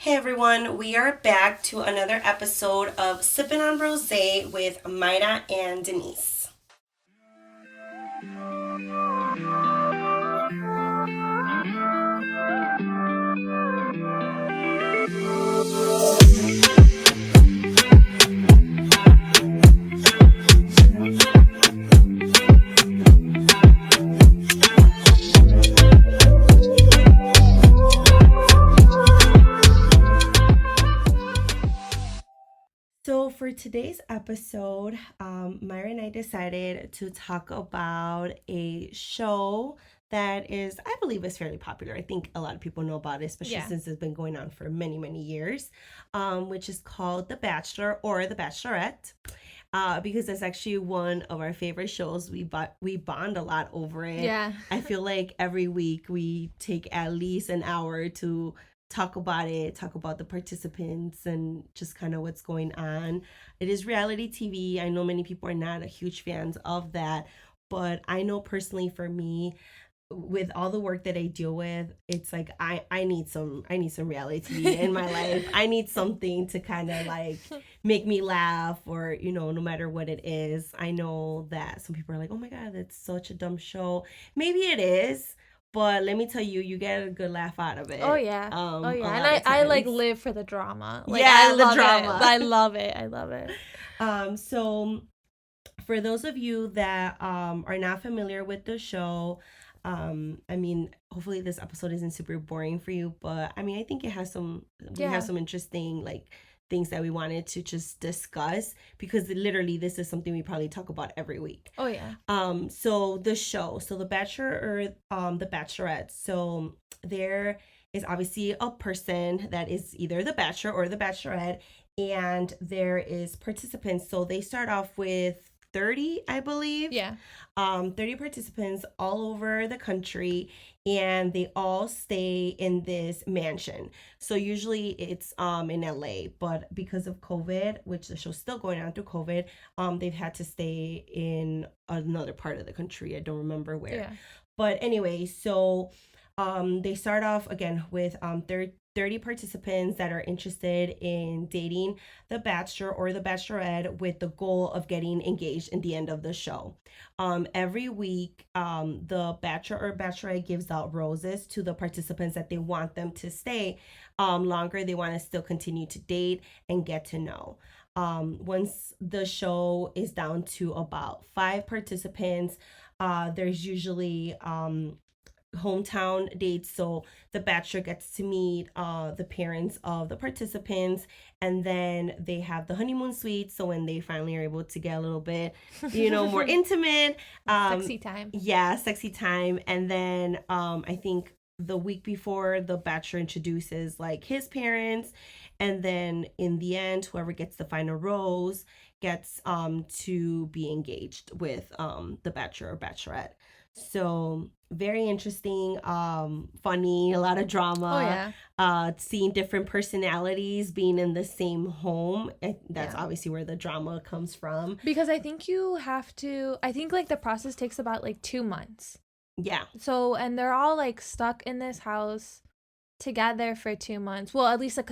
Hey everyone, we are back to another episode of Sippin on Rosé with Mayra and Denise. So for today's episode, Myra and I decided to talk about a show that is, I believe, is fairly popular. I think a lot of people know about it, especially since it's been going on for many, many years, which is called The Bachelor or The Bachelorette. Because that's actually one of our favorite shows. We bond a lot over it. Yeah. I feel like every week we take at least an hour to talk about it, talk about the participants and just kind of what's going on. It is reality TV. I know many people are not a huge fans of that, but I know personally for me, with all the work that I deal with, it's like I need some reality TV in my life. I need something to kind of like make me laugh, or no matter what it is. I know that some people are like, "Oh my god, that's such a dumb show." Maybe it is, but let me tell you, you get a good laugh out of it. Oh yeah. A And lot of I like times. live for the drama. Yeah, I the love drama. It. I love it. I love it. So for those of you that are not familiar with the show, I mean, hopefully this episode isn't super boring for you, but I mean, I think it has we have some interesting like things that we wanted to just discuss, because literally this is something we probably talk about every week. Oh yeah. So the show, so The Bachelor or The Bachelorette. So there is obviously a person that is either the Bachelor or the Bachelorette, and there is participants. So they start off with 30, I believe. Yeah. 30 participants all over the country, and they all stay in this mansion. So usually it's in LA, but because of COVID, which the show's still going on through COVID, they've had to stay in another part of the country. I don't remember where. Yeah. But anyway, so they start off again with 30 participants that are interested in dating the Bachelor or the Bachelorette with the goal of getting engaged in the end of the show. Every week, the Bachelor or Bachelorette gives out roses to the participants that they want them to stay longer. They want to still continue to date and get to know. Once the show is down to about 5 participants, there's usually hometown dates. So the bachelor gets to meet the parents of the participants, and then they have the honeymoon suite. So when they finally are able to get a little bit more intimate, sexy time. Yeah, sexy time. And then I think the week before, the bachelor introduces like his parents, and then in the end, whoever gets the final rose gets to be engaged with the bachelor or bachelorette. So very interesting, funny, a lot of drama. Oh yeah. Seeing different personalities being in the same home. That's obviously where the drama comes from. Because I think like the process takes about like 2 months. Yeah. So, and they're all like stuck in this house together for 2 months. Well, at least the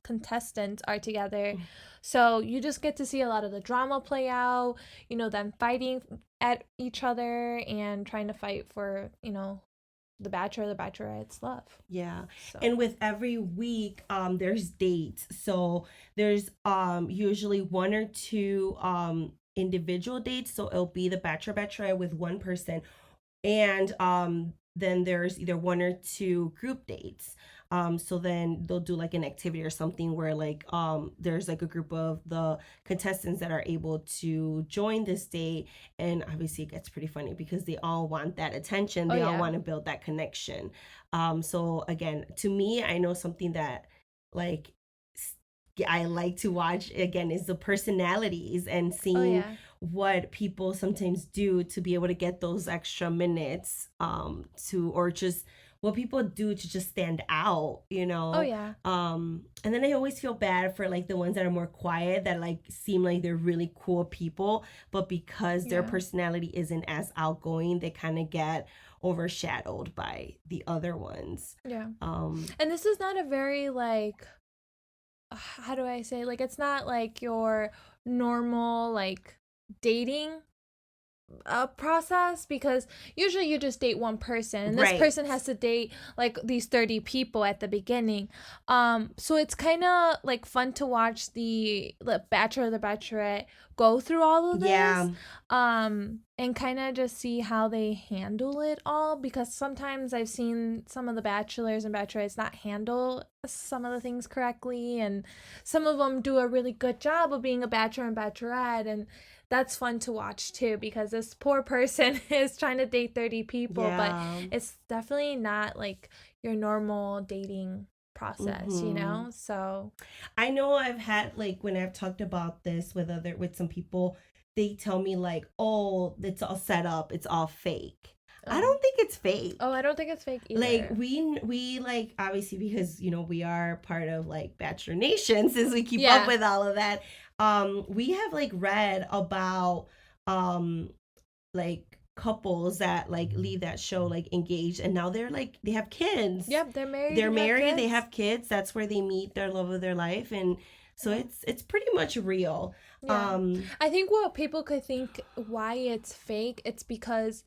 contestants are together. So you just get to see a lot of the drama play out, them fighting at each other and trying to fight for, the Bachelor, the Bachelorette's love. Yeah. So. And with every week, there's dates. So there's usually 1 or 2 individual dates. So it'll be the Bachelor, Bachelorette with one person. And then there's either 1 or 2 group dates. So then they'll do like an activity or something where like there's like a group of the contestants that are able to join this date, and obviously it gets pretty funny because they all want that attention. They all want to build that connection. So again, to me, I know something that like I like to watch again is the personalities and seeing what people sometimes do to be able to get those extra minutes or just what people do to just stand out, you know. Oh yeah. And then I always feel bad for like the ones that are more quiet, that like seem like they're really cool people, but because their Yeah. personality isn't as outgoing, they kind of get overshadowed by the other ones. Yeah. Um And this is not a very like, how do I say, like, it's not like your normal like dating process, because usually you just date one person and this Right. person has to date like these 30 people at the beginning. So it's kind of like fun to watch the Bachelor or the Bachelorette go through all of this. Yeah. And kind of just see how they handle it all, because sometimes I've seen some of the bachelors and bachelorettes not handle some of the things correctly, and some of them do a really good job of being a bachelor and bachelorette, and that's fun to watch too, because this poor person is trying to date 30 people, but Yeah. it's definitely not like your normal dating process, you know? So I know I've had like when I've talked about this with some people, they tell me like, "Oh, it's all set up. It's all fake." I don't think it's fake. I don't think it's fake either. Like we like, obviously, because you know we are part of like Bachelor Nation, since we keep up with all of that. We have like read about like couples that like leave that show like engaged, and now they're like they have kids. Yep, they're married. They have kids. That's where they meet their love of their life, and so it's pretty much real. Yeah. I think what people could think why it's fake, it's because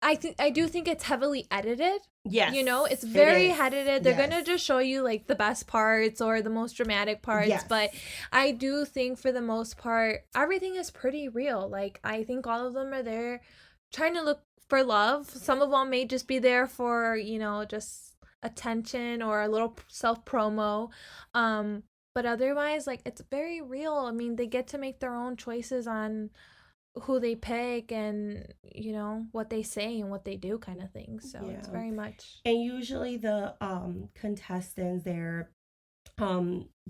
I do think it's heavily edited. Yes. You know, it's very it edited. They're gonna just show you like the best parts or the most dramatic parts. Yes. But I do think for the most part, everything is pretty real. Like, I think all of them are there trying to look for love. Some of them may just be there for, you know, just attention or a little self promo. But otherwise, like, it's very real. I mean, they get to make their own choices on who they pick and, you know, what they say and what they do, kind of thing. So it's very much. And usually the contestants, they're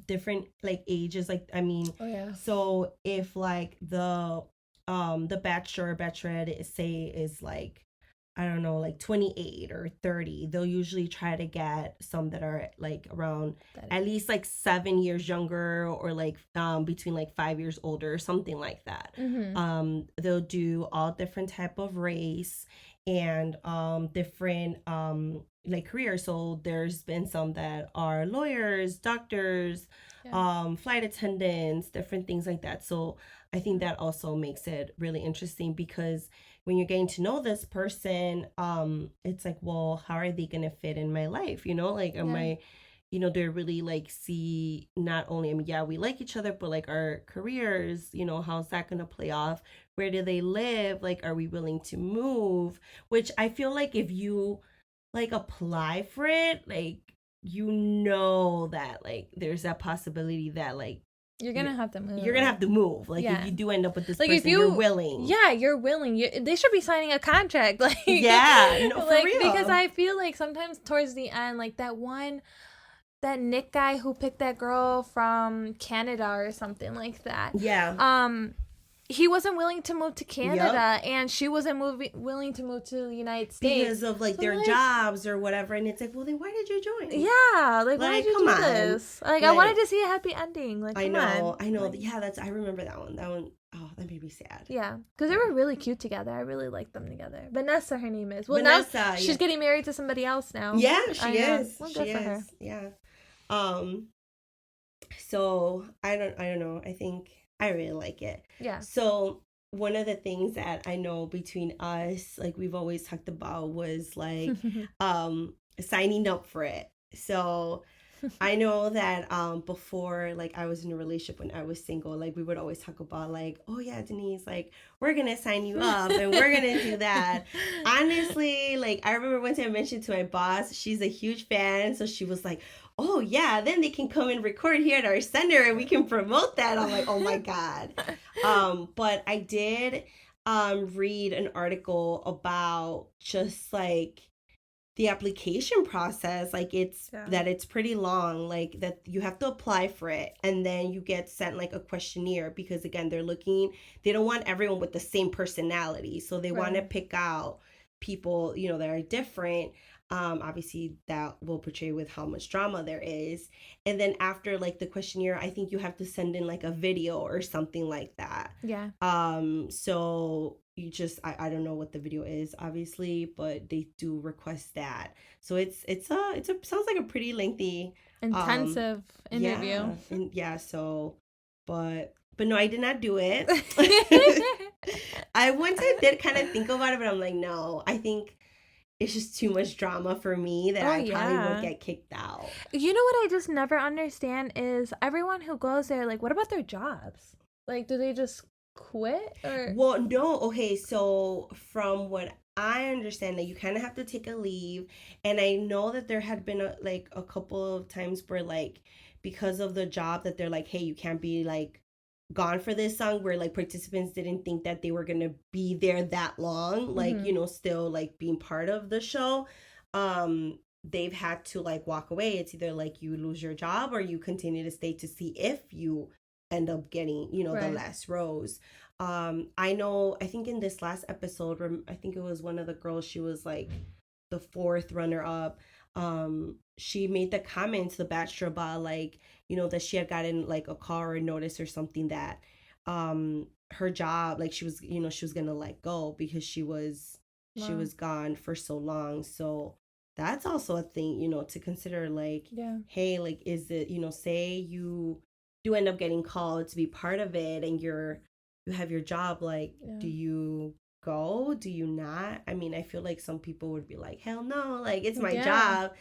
different like ages, like I mean, so if like the bachelor or bachelorette is like, I don't know, like 28 or 30, they'll usually try to get some that are like around at least like 7 years younger, or like between like 5 years older, something like that. They'll do all different type of race and different like careers. So there's been some that are lawyers, doctors, flight attendants, different things like that. So I think that also makes it really interesting, because when you're getting to know this person, it's like, well, how are they gonna fit in my life? You know, like, am I, you know, do I really like see not only, I mean, yeah, we like each other, but like our careers, you know, how's that gonna play off? Where do they live? Like, are we willing to move? Which I feel like if you like apply for it, like, you know that like there's that possibility that like you're gonna have to move. You're gonna have to move. Like, if you do end up with this like, person, if you're willing. Yeah, you're willing. They should be signing a contract. Like, yeah, no, for like, real. Because I feel like sometimes towards the end, like that Nick guy who picked that girl from Canada or something like that. Yeah. He wasn't willing to move to Canada, and she wasn't willing to move to the United States because of like their jobs or whatever. And it's like, well, then why did you join? Yeah, like why did you do this? Like, I wanted to see a happy ending. Like, I know. Like, yeah, I remember that one. Oh, that made me sad. Yeah, because they were really cute together. I really liked them together. Vanessa, her name is. Well, Vanessa, now she's getting married to somebody else now. Yeah, she is. Well, good for her. Yeah. So I don't know. I think I really like it. Yeah. So one of the things that I know between us, like we've always talked about, was like signing up for it. So I know that before, like, I was in a relationship when I was single, like we would always talk about like, oh yeah, Denise, like we're gonna sign you up and we're gonna do that. Honestly, like I remember one time I mentioned to my boss, she's a huge fan, so she was like, oh yeah, then they can come and record here at our center and we can promote that. I'm like, oh my God. But I did read an article about just like the application process, like that it's pretty long, like that you have to apply for it and then you get sent like a questionnaire, because again, they don't want everyone with the same personality, so they want to pick out people, you know, that are different. Obviously that will portray with how much drama there is. And then after like the questionnaire, I think you have to send in like a video or something like that. Yeah. So you just I don't know what the video is obviously, but they do request that. So it's a sounds like a pretty lengthy Intensive interview. yeah, and yeah, so but no, I did not do it. I once I did kind of think about it, but I'm like, no, I think it's just too much drama for me that I probably would get kicked out. You know what I just never understand is everyone who goes there, like, what about their jobs? Like, do they just quit or? Well, no. Okay, so from what I understand, that you kind of have to take a leave, and I know that there had been a couple of times where like because of the job that they're like, hey, you can't be like gone for this song, where like participants didn't think that they were gonna be there that long, like still like being part of the show. They've had to like walk away. It's either like you lose your job or you continue to stay to see if you end up getting the last rose. I know, I think in this last episode, I think it was one of the girls, she was like the fourth runner up. She made the comment to the Bachelor about like that she had gotten like a call or a notice or something that her job, like she was she was gonna let go because she was gone for so long. So that's also a thing to consider, like hey, like is it say you do end up getting called to be part of it and you have your job, like do you go, do you not? I mean, I feel like some people would be like, hell no, like it's my job.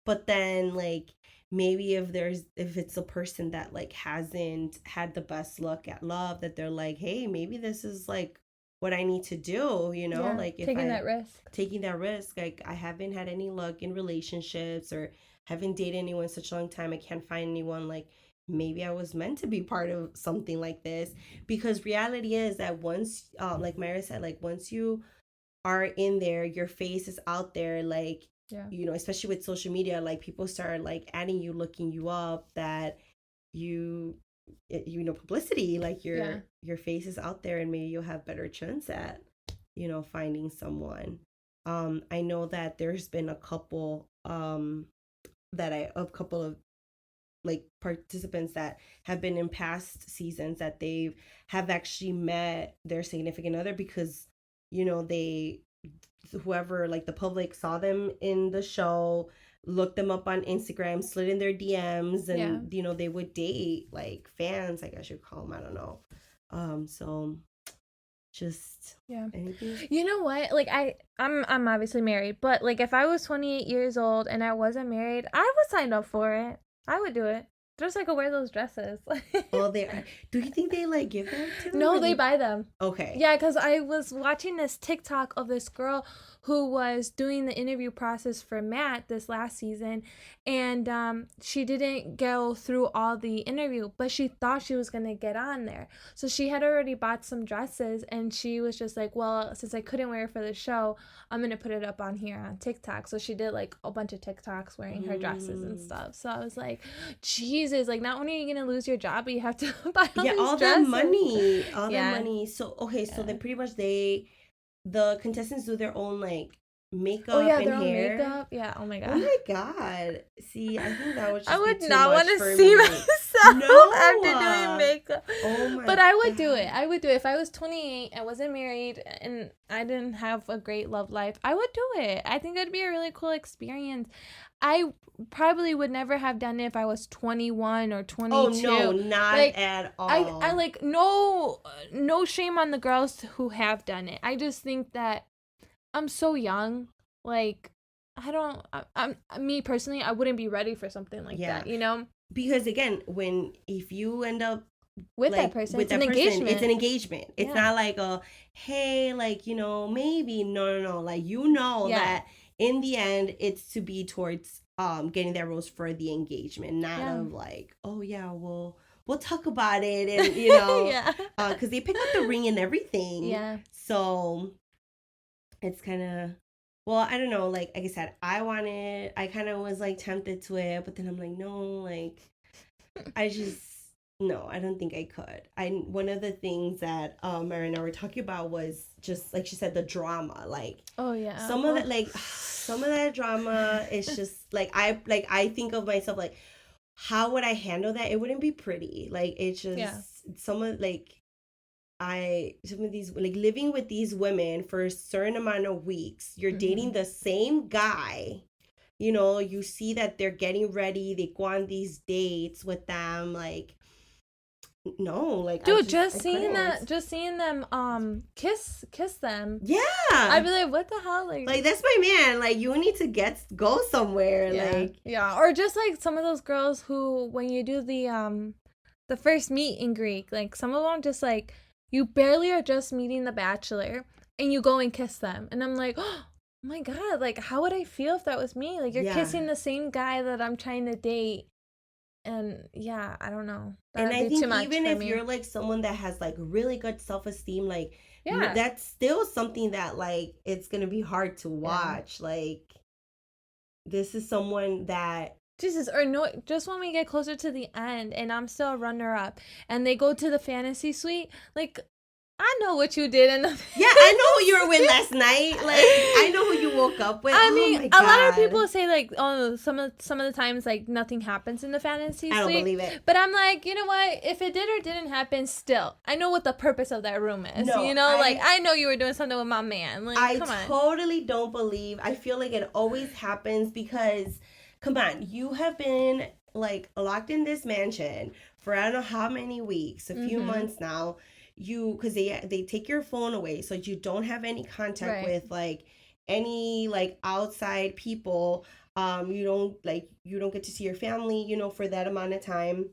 But then like maybe if it's a person that like hasn't had the best luck at love, that they're like, hey, maybe this is like what I need to do, like if taking that risk, like I haven't had any luck in relationships or haven't dated anyone such a long time, I can't find anyone, like maybe I was meant to be part of something like this. Because reality is that once like Mayra said, like once you are in there, your face is out there, like especially with social media, like people start like adding you, looking you up, that publicity, like your face is out there, and maybe you'll have better chance at finding someone. I know that there's been a couple of like participants that have been in past seasons that they have actually met their significant other because whoever, like the public, saw them in the show, looked them up on Instagram, slid in their DMs, and they would date, like fans, I guess you'd call them, I don't know. So just anything. You know what, like I'm obviously married, but like if I was 28 years old and I wasn't married, I would sign up for it. I would do it. Just like, I wear those dresses. Oh, do you think they like give them to them? No, they buy them. Okay. Yeah, because I was watching this TikTok of this girl who was doing the interview process for Matt this last season, and she didn't go through all the interview, but she thought she was gonna get on there, so she had already bought some dresses, and she was just like, well, since I couldn't wear it for the show, I'm gonna put it up on here on TikTok. So she did like a bunch of TikToks wearing her dresses and stuff. So I was like, Jesus, like not only are you gonna lose your job, but you have to buy all that money, that money. So okay, so then pretty much the contestants do their own like makeup and their hair. Own makeup. Yeah. Oh my god. Oh my god. See, I think that would just I would be too not want to see myself after doing makeup. Oh my But I would do it. I would do it if I was 28. I wasn't married and I didn't have a great love life. I would do it. I think it'd be a really cool experience. I probably would never have done it if I was 21 or 22. Oh no, not like, at all. I like no shame on the girls who have done it. I just think that I'm so young. Like I'm me personally, I wouldn't be ready for something like that, Because again, if you end up with that person, it's an engagement. It's an engagement. It's not like a hey, like maybe no. Like that in the end, it's to be towards getting that rose for the engagement, not of like, oh yeah, we'll talk about it, and because they pick up the ring and everything. Yeah. So it's kind of, well, I don't know. Like I said, I kind of was like tempted to it, but then I'm like, no, like I just No, I don't think I could. One of the things that Mary and I were talking about was just like she said, the drama. Like, Oh yeah. some of that, like some of that drama is just I think of myself like, how would I handle that? It wouldn't be pretty. Like, it's Yeah. just some of these, like, living with these women for a certain amount of weeks. You're dating the same guy. You see that they're getting ready. They go on these dates with them. Like, no, like, Dude, I couldn't. just seeing them kiss them. Yeah. I'd be like, what the hell? Like, that's my man. Like, you need to go somewhere. Yeah. Like, Yeah. Or just like some of those girls who, when you do the first meet in Greek, like some of them just like, you barely are just meeting the Bachelor and you go and kiss them. And I'm like, oh my God, like how would I feel if that was me? Like you're yeah. kissing the same guy that I'm trying to date. And yeah, I don't know. And That'd I be too think much even for if me. you're like someone that has like really good self-esteem, like, Yeah. that's still something that, like, it's gonna be hard to Yeah. watch. Like, this is someone that Jesus, or no, just when we get closer to the end and I'm still a runner up and they go to the fantasy suite, like, I know what you did in the yeah, I know who you were with last night. Like, I know who you woke up with. I Oh mean, my a lot of God. people say like, oh, some of the times like nothing happens in the fantasy suite. I don't believe it. But I'm like, you know what? If it did or didn't happen, still, I know what the purpose of that room is. No, like I know you were doing something with my man. Like, come on. Totally don't believe. I feel like it always happens because, come on, you have been like locked in this mansion for I don't know how many weeks, a few months now. Because they take your phone away, so you don't have any contact with like any like outside people. You don't get to see your family, for that amount of time.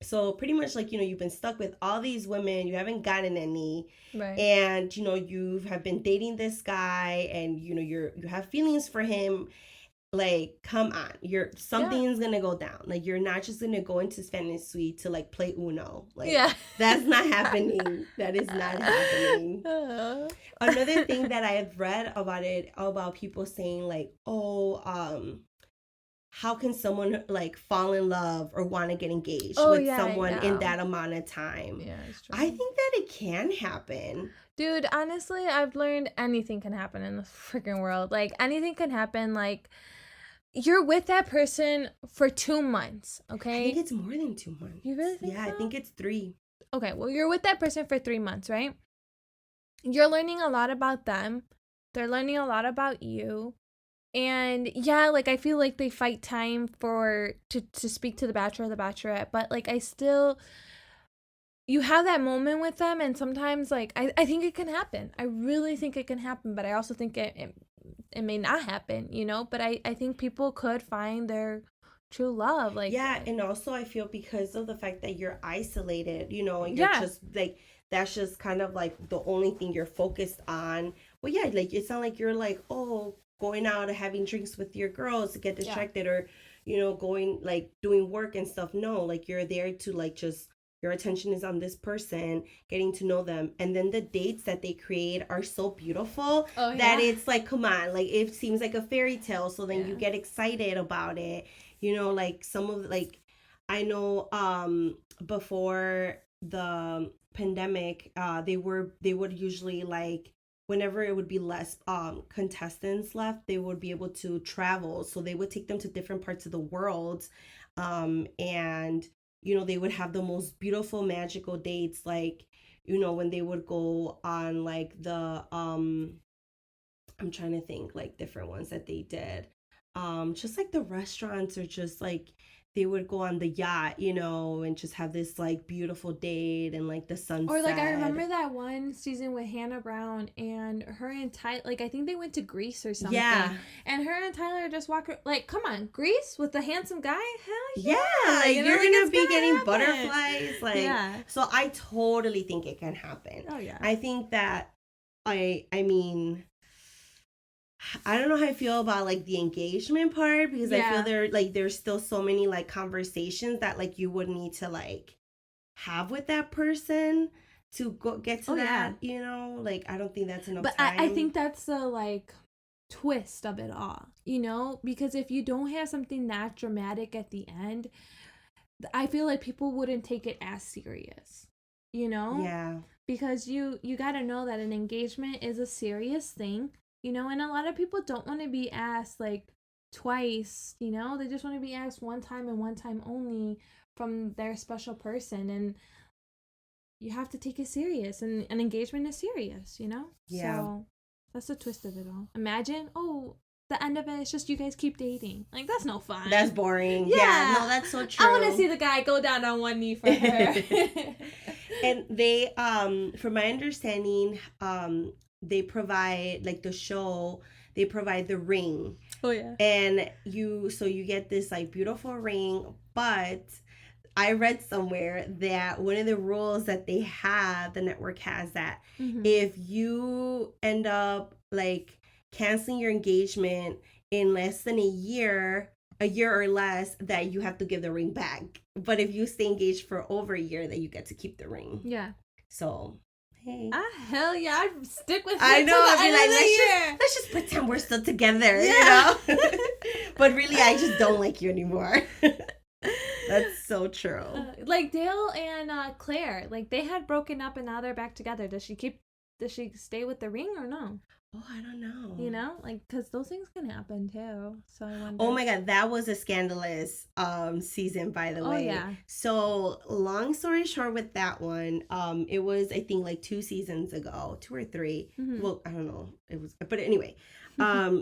So pretty much, like, you've been stuck with all these women. You haven't gotten any. Right. And you have been dating this guy, and you have feelings for him. Like, come on, something's gonna go down. Like, you're not just gonna go into Spanish suite to like play Uno. Like, that's not happening. That is not happening. Another thing that I've read about people saying like, oh, how can someone like fall in love or want to get engaged with someone in that amount of time? Yeah, it's true. I think that it can happen. Dude, honestly, I've learned anything can happen in the freaking world. Like, anything can happen. Like, you're with that person for 2 months, okay? I think it's more than 2 months. You really think so? I think it's 3. Okay, well, you're with that person for 3 months, right? You're learning a lot about them. They're learning a lot about you. And yeah, like, I feel like they fight time to speak to the Bachelor or the Bachelorette, but like, you have that moment with them, and sometimes like I think it can happen. I really think it can happen, but I also think it may not happen, but I think people could find their true love. Like, yeah, and also I feel because of the fact that you're isolated, and you're just like, that's just kind of like the only thing you're focused on. Well, yeah, like, it's not like you're like, oh, going out and having drinks with your girls to get distracted, or going like doing work and stuff. No, like, you're there to like just, your attention is on this person, getting to know them. And then the dates that they create are so beautiful that it's like, come on, like, it seems like a fairy tale. So then you get excited about it. Like, some of, like, I know before the pandemic, they would usually, like, whenever it would be less contestants left, they would be able to travel. So they would take them to different parts of the world. And they would have the most beautiful, magical dates, like, when they would go on, like, the, I'm trying to think, like, different ones that they did. Just, like, the restaurants, or just, like, they would go on the yacht, and just have this, like, beautiful date, and, like, the sunset. Or, like, I remember that one season with Hannah Brown, and her and Tyler, like, I think they went to Greece or something. Yeah. And her and Tyler just walk, like, come on, Greece with the handsome guy? Hell yeah. Like, you're going to be getting butterflies. Like, so I totally think it can happen. Oh, yeah. I think that, I mean, I don't know how I feel about like the engagement part, because I feel there's still so many like conversations that like you would need to like have with that person to get to that, like, I don't think that's enough time. But I think that's the like twist of it all, because if you don't have something that dramatic at the end, I feel like people wouldn't take it as serious, you know? Yeah. Because you got to know that an engagement is a serious thing, you know, and a lot of people don't want to be asked like twice, you know? They just want to be asked one time and one time only from their special person, and you have to take it serious, and an engagement is serious, you know? Yeah. So that's the twist of it all. Imagine, the end of it is just you guys keep dating. Like, that's no fun. That's boring. Yeah. No, that's so true. I want to see the guy go down on one knee for her. And they, from my understanding, they provide, like, the show, they provide the ring. Oh, yeah. And you get this, like, beautiful ring, but I read somewhere that one of the rules that they have, the network has, that if you end up, like, canceling your engagement in less than a year or less, that you have to give the ring back. But if you stay engaged for over a year, that you get to keep the ring. Yeah. So, hey. Hell yeah, I'd stick with it. I know, I'd be like, let's just pretend we're still together, you know? But really, I just don't like you anymore. That's so true. Like Dale and Claire, like they had broken up and now they're back together. Does she stay with the ring or no? Oh, I don't know. You know, like, because those things can happen too. So I wonder. Oh my God, that was a scandalous season, by the way. Oh yeah. So long story short with that one, it was, I think, like 2 seasons ago, 2 or 3. Well, I don't know. It was, but anyway.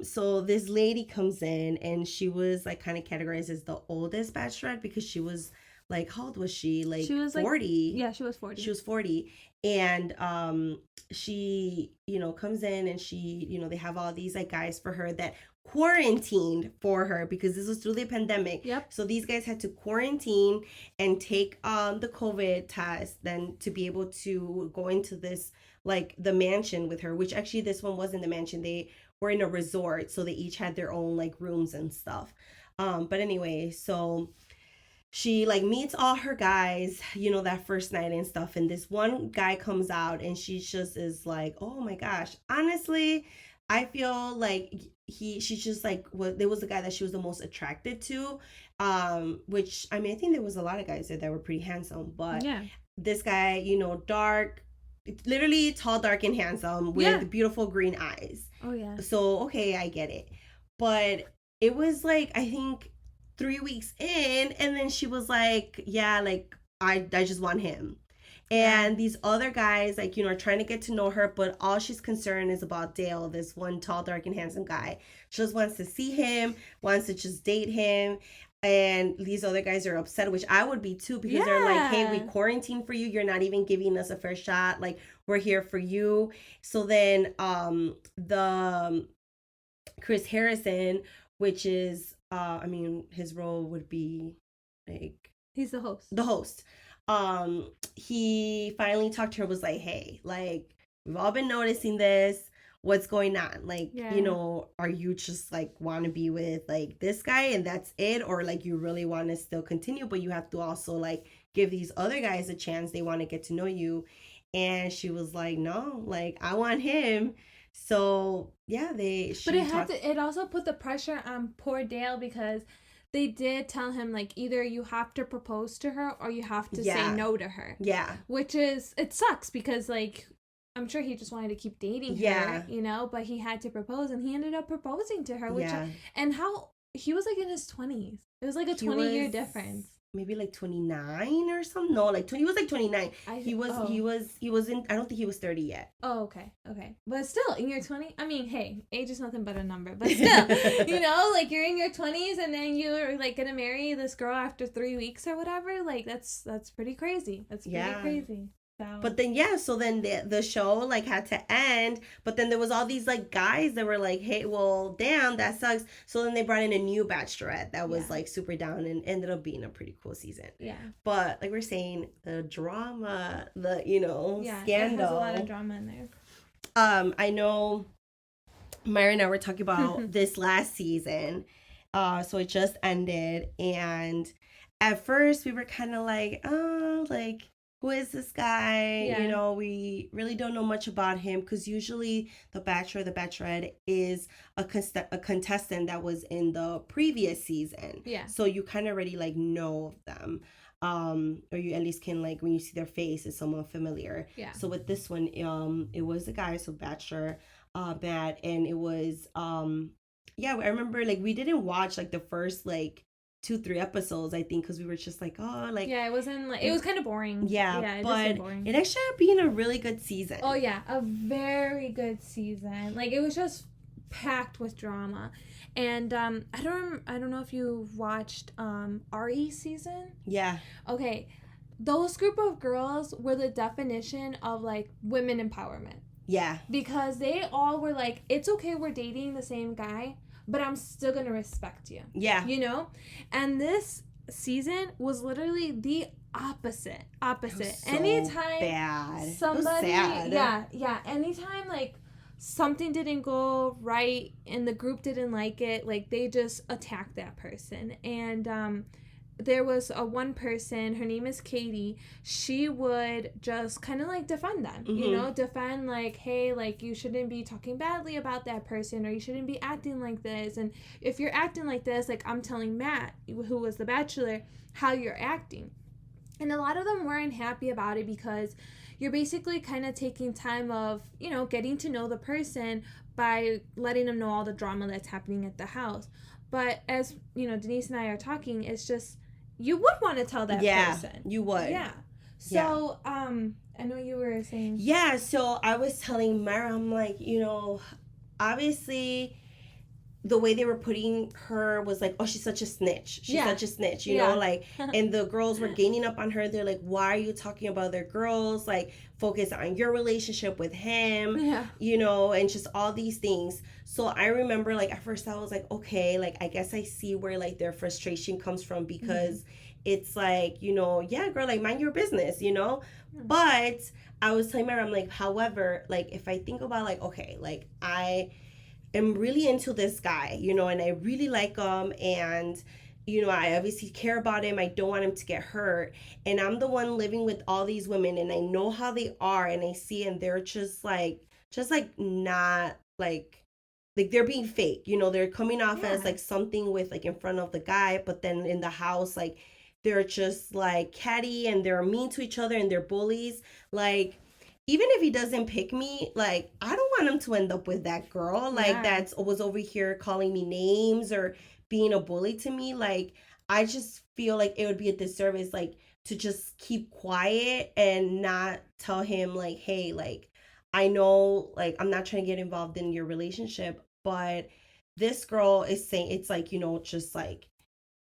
So this lady comes in and she was like kind of categorized as the oldest bachelorette because she was like, how old was she? Like, she was 40. Yeah, she was 40. She was 40. And she, you know, comes in and she, you know, they have all these like guys for her that quarantined for her because this was through the pandemic. Yep. So these guys had to quarantine and take the COVID test then to be able to go into this, like, the mansion with her, which actually this one wasn't the mansion. They were in a resort, so they each had their own like rooms and stuff. But anyway, so she like meets all her guys, you know, that first night and stuff, and this one guy comes out and she just is like, oh my gosh, honestly, I feel like she's just like, there was the guy that she was the most attracted to, which, I mean, I think there was a lot of guys there that were pretty handsome, but yeah, this guy, you know, dark, literally tall, dark, and handsome with beautiful green eyes. Oh yeah. So okay, I get it, but it was like, I think 3 weeks in, and then she was like, yeah, like I just want him. And these other guys, like, you know, are trying to get to know her, but all she's concerned is about Dale, this one tall, dark, and handsome guy. She just wants to see him, wants to just date him. And these other guys are upset, which I would be too, because they're like, hey, we quarantined for you. You're not even giving us a fair shot. Like, we're here for you. So then the Chris Harrison, which is, I mean, his role would be like, he's the host. The host. He finally talked to her, was like, hey, like, we've all been noticing this. What's going on? Like, you know, are you just like want to be with like this guy and that's it? Or like you really want to still continue, but you have to also like give these other guys a chance. They want to get to know you. And she was like, no, like I want him. So yeah, it also put the pressure on poor Dale, because they did tell him like either you have to propose to her or you have to say no to her. Yeah. Which is, it sucks because like I'm sure he just wanted to keep dating her, you know, but he had to propose and he ended up proposing to her, which and how he was like in his 20s. It was like a 20-year difference. Maybe like 29 or something. No, like 20. He was like 29. He was in, I don't think he was 30 yet. Oh, okay. But still, in your 20s, I mean, hey, age is nothing but a number. But still, you know, like you're in your 20s and then you're like gonna marry this girl after 3 weeks or whatever. Like that's pretty crazy. That's pretty crazy. So. But then so then the show like had to end, but then there was all these like guys that were like, hey, well, damn, that sucks. So then they brought in a new bachelorette that was like super down and ended up being a pretty cool season. Yeah. But like we're saying, the drama, the, you know, scandal. There's a lot of drama in there. I know Mayra and I were talking about this last season. So it just ended, and at first we were kind of like, oh, like, who is this guy? Yeah. You know, we really don't know much about him, because usually the Bachelor, the Bachelorette is a contestant that was in the previous season. Yeah. So you kind of already like know of them. or you at least can, like, when you see their face, it's someone familiar. Yeah. So with this one, it was a guy, so Bachelor, Matt, and it was, yeah, I remember, like, we didn't watch, like, the first, like, 2-3 episodes, I think, because we were just like, oh, like, yeah, it wasn't like, it was kind of boring. Yeah, it but boring. it actually ended up being a really good season. Oh yeah, a very good season. Like, it was just packed with drama. And I don't know if you watched RE season. Yeah. Okay, those group of girls were the definition of, like, women empowerment. Yeah. Because they all were like, it's okay, we're dating the same guy, but I'm still gonna respect you. Yeah. You know? And this season was literally the opposite. So anytime bad. somebody, sad. yeah, anytime, like, something didn't go right and the group didn't like it, like, they just attacked that person. And there was a one person, her name is Katie, she would just kind of, like, defend them, you know, defend, like, hey, like, you shouldn't be talking badly about that person, or you shouldn't be acting like this, and if you're acting like this, like, I'm telling Matt, who was the Bachelor, how you're acting. And a lot of them weren't happy about it because you're basically kind of taking time of, you know, getting to know the person by letting them know all the drama that's happening at the house. But as, you know, Denise and I are talking, it's just, you would want to tell that person. Yeah, you would. Yeah. So, I know you were saying. Yeah, so I was telling Mayra, I'm like, you know, obviously the way they were putting her was like, oh, she's such a snitch. She's such a snitch, you know, like, and the girls were gaining up on her. They're like, why are you talking about other girls? Like, focus on your relationship with him, you know, and just all these things. So I remember, like, at first I was like, okay, like, I guess I see where, like, their frustration comes from, because it's like, you know, yeah, girl, like, mind your business, you know. But I was telling Mayra, I'm like, however, like, if I think about, like, okay, like, I am really into this guy, you know, and I really like him, and, you know, I obviously care about him. I don't want him to get hurt, and I'm the one living with all these women, and I know how they are, and I see, and they're just like not like they're being fake, you know. They're coming off as like something with, like, in front of the guy, but then in the house, like, they're just like catty, and they're mean to each other, and they're bullies. Like, even if he doesn't pick me, like, I don't want him to end up with that girl, like, that was over here calling me names or being a bully to me. Like, I just feel like it would be a disservice, like, to just keep quiet and not tell him, like, hey, like, I know, like, I'm not trying to get involved in your relationship, but this girl is saying, it's like, you know, just like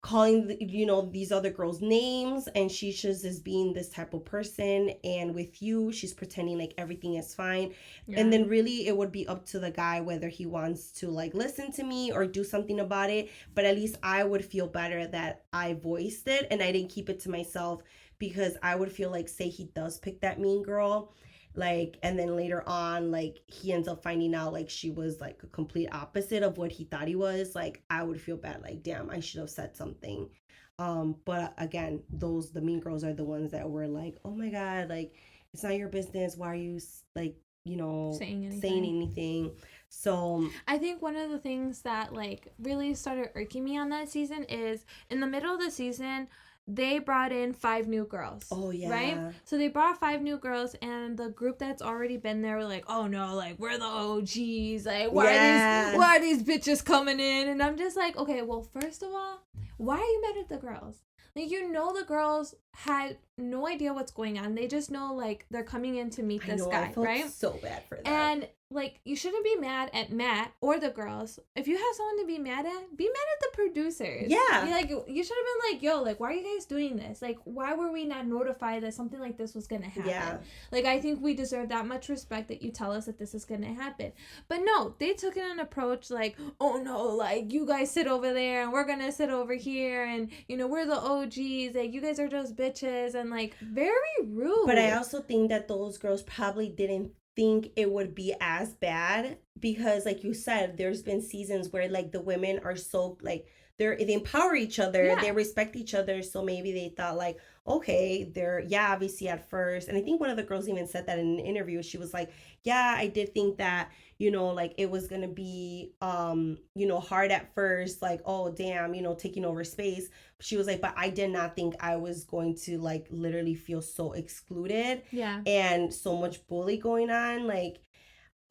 calling, you know, these other girls names, and she's just is being this type of person, and with you she's pretending like everything is fine. And then really it would be up to the guy whether he wants to, like, listen to me or do something about it. But at least I would feel better that I voiced it and I didn't keep it to myself, because I would feel like, say he does pick that mean girl, like, and then later on, like, he ends up finding out, like, she was, like, a complete opposite of what he thought he was, like, I would feel bad, like, damn, I should have said something. But again, the mean girls are the ones that were like, oh my god, like, it's not your business, why are you, like, you know, saying anything. So I think one of the things that, like, really started irking me on that season is, in the middle of the season, they brought in 5 new girls. Oh, yeah. Right? So they brought 5 new girls, and the group that's already been there were like, oh no, like, we're the OGs. Like, why are these bitches coming in? And I'm just like, okay, well, first of all, why are you mad at the girls? Like, you know, the girls had no idea what's going on. They just know, like, they're coming in to meet this guy, I felt right? so bad for them. And, like, you shouldn't be mad at Matt or the girls. If you have someone to be mad at the producers. Yeah. You should have been like, yo, like, why are you guys doing this? Like, why were we not notified that something like this was going to happen? Yeah. Like, I think we deserve that much respect that you tell us that this is going to happen. But no, they took an approach like, oh no, like, you guys sit over there and we're going to sit over here, and, you know, we're the OGs. Like, you guys are just bitches, and, like, very rude. But I also think that those girls probably didn't think it would be as bad, because, like you said, there's been seasons where, like, the women are so, like, they empower each other, Yeah. they respect each other. So maybe they thought like, okay, they're, yeah, obviously at first. And I think one of the girls even said that in an interview. She was like, yeah, I did think that, you know, like it was going to be, you know, hard at first, like, oh, damn, you know, taking over space. She was like, but I did not think I was going to like literally feel so excluded. Yeah. And so much bully going on. Like,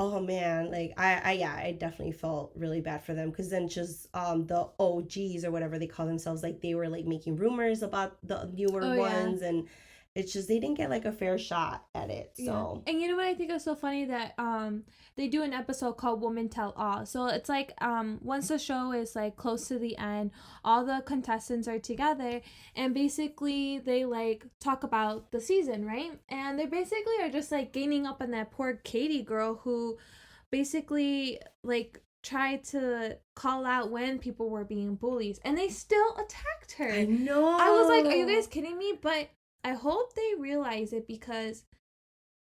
oh man, like I definitely felt really bad for them, because then just the OGs or whatever they call themselves, like they were like making rumors about the newer ones, and it's just they didn't get like a fair shot at it. So And you know what I think is so funny, that they do an episode called Women Tell All. So it's like once the show is like close to the end, all the contestants are together, and basically they like talk about the season, right? And they basically are just like gaining up on that poor Katie girl who basically like tried to call out when people were being bullies, and they still attacked her. I know. I was like, are you guys kidding me? But I hope they realize it, because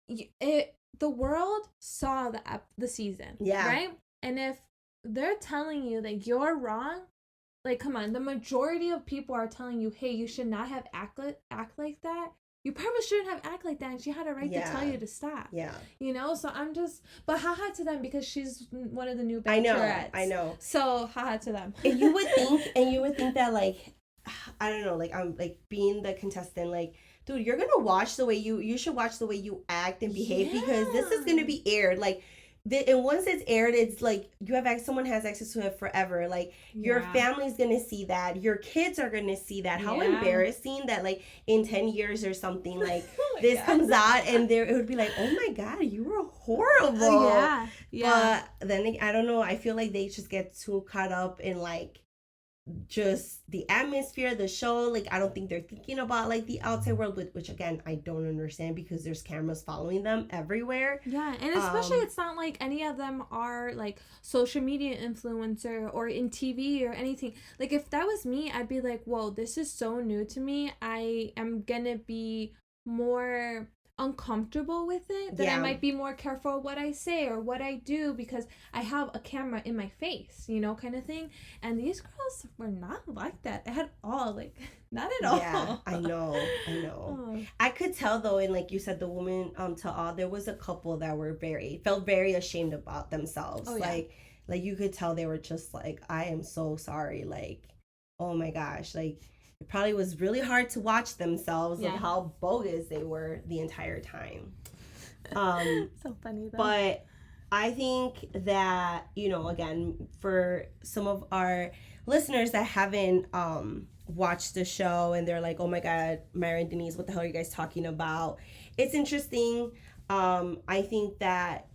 the world saw the season, right? And if they're telling you that you're wrong, like, come on, the majority of people are telling you, hey, you should not have act like that. You probably shouldn't have act like that, and she had a right to tell you to stop. Yeah. You know, so I'm just, but haha to them, because she's one of the new Bachelorettes. I know. So haha to them. And you would think that, like, I don't know, like, I'm like being the contestant, like, dude, you're gonna watch the way you should watch the way you act and behave, because this is gonna be aired, like, and once it's aired, it's like someone has access to it forever. Like, your family's gonna see that, your kids are gonna see that. How embarrassing that, like, in 10 years or something, like this comes out, and it would be like, oh my god, you were horrible. But then I don't know, I feel like they just get too caught up in like just the atmosphere, the show. Like, I don't think they're thinking about like the outside world, which again I don't understand, because there's cameras following them everywhere. And especially it's not like any of them are like social media influencer or in TV or anything. Like, if that was me, I'd be like, whoa, this is so new to me. I am gonna be more uncomfortable with it, that I might be more careful what I say or what I do, because I have a camera in my face, you know, kind of thing. And these girls were not like that at all, like, not at all. I know. I could tell though, and like you said, the woman to all, there was a couple that were felt very ashamed about themselves. Like you could tell they were just like, I am so sorry, like, oh my gosh, like, it probably was really hard to watch themselves of how bogus they were the entire time. So funny though. But I think that, you know, again, for some of our listeners that haven't watched the show and they're like, oh my god, Mayra and Denise, what the hell are you guys talking about? It's interesting. I think that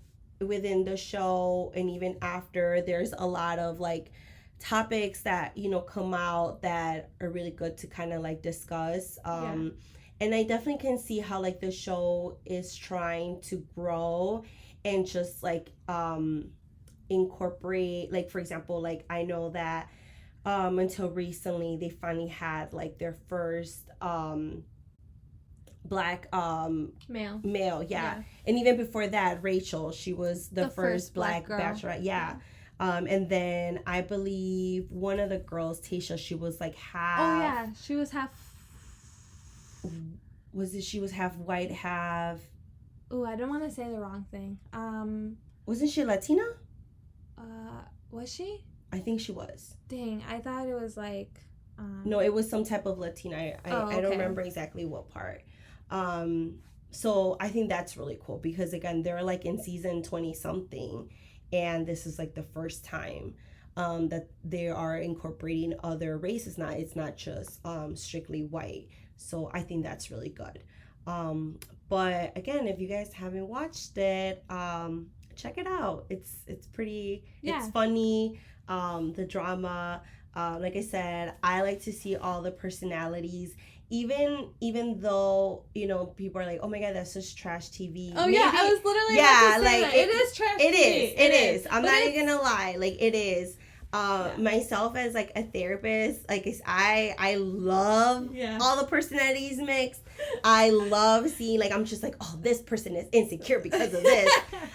within the show and even after, there's a lot of like topics that, you know, come out that are really good to kind of like discuss. And I definitely can see how like the show is trying to grow and just like incorporate, like, for example, like, I know that until recently they finally had like their first black male, and even before that, Rachel, she was the first black Bachelorette. And then I believe one of the girls, Tasha, she was like half. She was half. She was half white, half. Oh, I don't want to say the wrong thing. Wasn't she Latina? Was she? I think she was. Dang, I thought it was like. No, it was some type of Latina. I don't remember exactly what part. So I think that's really cool, because again, they're like in season 20 something. And this is like the first time that they are incorporating other races. It's not just strictly white. So I think that's really good. But again, if you guys haven't watched it, check it out. It's pretty. It's funny. The drama. Like I said, I like to see all the personalities. Even though, you know, people are like, oh my god, that's just trash TV. Oh, maybe, I was literally about to say like that. It is trash TV. It is. I'm not even gonna lie, like, it is. Myself as like a therapist, like I love all the personalities mixed. I love seeing, like, I'm just like, oh, this person is insecure because of this.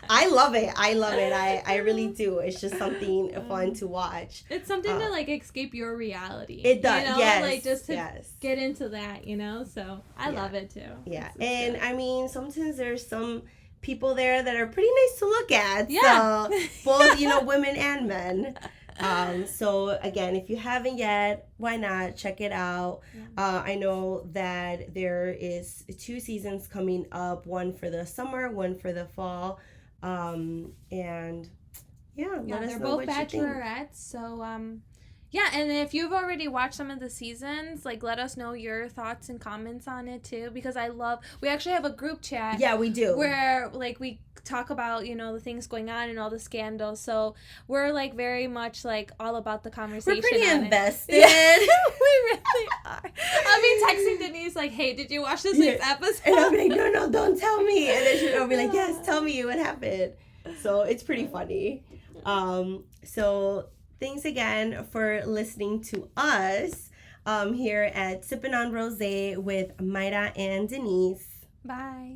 I love it. I really do. It's just something fun to watch. It's something to like escape your reality. It does. You know? Yes. Like just to get into that, you know? So I love it too. Yeah. And good. I mean, sometimes there's some people there that are pretty nice to look at. Yeah. So both, you know, women and men. So again, if you haven't yet, why not check it out? I know that there is 2 seasons coming up, one for the summer, one for the fall. And yeah, they're both Bachelorettes. So yeah, and if you've already watched some of the seasons, like, let us know your thoughts and comments on it too, because we actually have a group chat. Yeah, we do. Where, like, we talk about, you know, the things going on and all the scandals. So we're, like, very much, like, all about the conversation. We're pretty invested. Yeah, we really are. I'll be texting Denise, like, hey, did you watch this week's episode? And I'll be like, no, don't tell me. And then she'll be like, yes, tell me what happened. So it's pretty funny. So thanks again for listening to us here at Sippin on Rosé with Mayra and Denise. Bye.